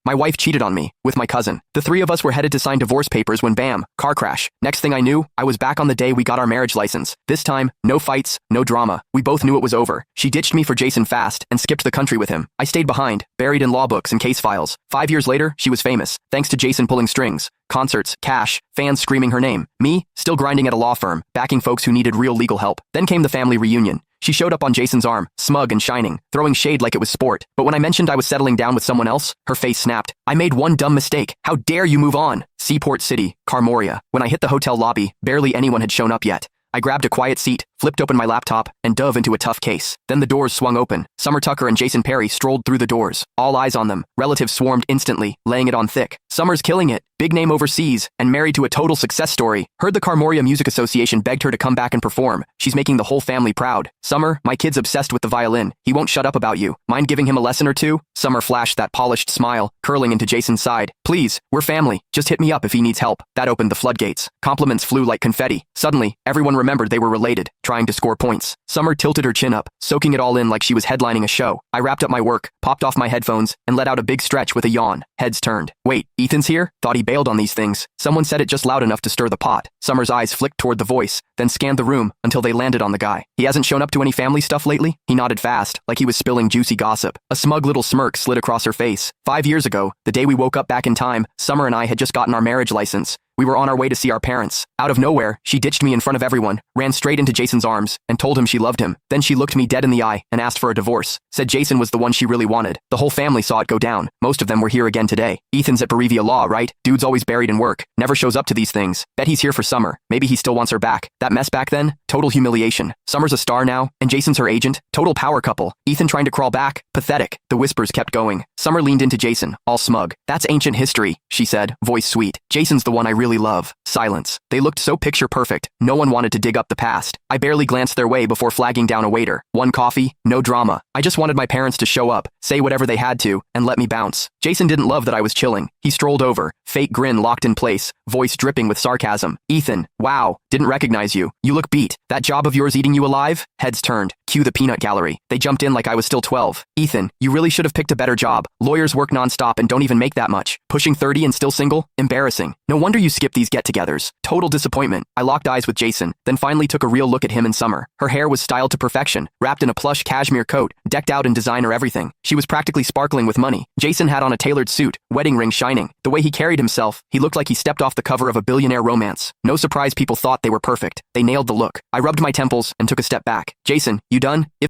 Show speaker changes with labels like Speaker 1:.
Speaker 1: My wife cheated on me, with my cousin. The three of us were headed to sign divorce papers when bam, car crash. Next thing I knew, I was back on the day we got our marriage license. This time, no fights, no drama. We both knew it was over. She ditched me for Jason fast and skipped the country with him. I stayed behind, buried in law books and case files. 5 years later, she was famous, thanks to Jason pulling strings. Concerts, cash, fans screaming her name. Me, still grinding at a law firm, backing folks who needed real legal help. Then came the family reunion. She showed up on Jason's arm, smug and shining, throwing shade like it was sport. But when I mentioned I was settling down with someone else, her face snapped. I made one dumb mistake. How dare you move on? Seaport City, Carmoria. When I hit the hotel lobby, barely anyone had shown up yet. I grabbed a quiet seat, flipped open my laptop, and dove into a tough case. Then the doors swung open. Summer Tucker and Jason Perry strolled through the doors. All eyes on them. Relatives swarmed instantly, laying it on thick. Summer's killing it. Big name overseas, and married to a total success story. Heard the Carmoria Music Association begged her to come back and perform. She's making the whole family proud. Summer, my kid's obsessed with the violin. He won't shut up about you. Mind giving him a lesson or two? Summer flashed that polished smile, curling into Jason's side. Please, we're family. Just hit me up if he needs help. That opened the floodgates. Compliments flew like confetti. Suddenly, everyone remembered they were related, trying to score points. Summer tilted her chin up, soaking it all in like she was headlining a show. I wrapped up my work, popped off my headphones, and let out a big stretch with a yawn. Heads turned. Wait, Ethan's here? Thought he bailed on these things. Someone said it just loud enough to stir the pot. Summer's eyes flicked toward the voice, then scanned the room until they landed on the guy. He hasn't shown up to any family stuff lately? He nodded fast, like he was spilling juicy gossip. A smug little smirk slid across her face. 5 years ago, the day we woke up back in time, Summer and I had just gotten our marriage license. We were on our way to see our parents. Out of nowhere, she ditched me in front of everyone, ran straight into Jason's arms, and told him she loved him. Then she looked me dead in the eye and asked for a divorce. Said Jason was the one she really wanted. The whole family saw it go down. Most of them were here again today. Ethan's at Berevia Law, right? Dude's always buried in work. Never shows up to these things. Bet he's here for Summer. Maybe he still wants her back. That mess back then? Total humiliation. Summer's a star now, and Jason's her agent. Total power couple. Ethan trying to crawl back? Pathetic. The whispers kept going. Summer leaned into Jason, all smug. That's ancient history, she said, voice sweet. Jason's the one I really love. Silence. They looked so picture perfect. No one wanted to dig up the past. I barely glanced their way before flagging down a waiter. One coffee, no drama. I just wanted my parents to show up, say whatever they had to, and let me bounce. Jason didn't love that I was chilling. He strolled over, fake grin locked in place, voice dripping with sarcasm. Ethan, wow, didn't recognize you. You look beat. That job of yours eating you alive? Heads turned. Cue the peanut gallery. They jumped in like I was still 12. Ethan, you really should have picked a better job. Lawyers work nonstop and don't even make that much. Pushing 30 and still single? Embarrassing. No wonder you skip these get-togethers. Total disappointment. I locked eyes with Jason, then finally took a real look at him and Summer. Her hair was styled to perfection, wrapped in a plush cashmere coat, decked out in designer everything. She was practically sparkling with money. Jason had on a tailored suit, wedding ring shining. The way he carried himself, he looked like he stepped off the cover of a billionaire romance. No surprise people thought they were perfect. They nailed the look. I rubbed my temples and took a step back. Jason, you done?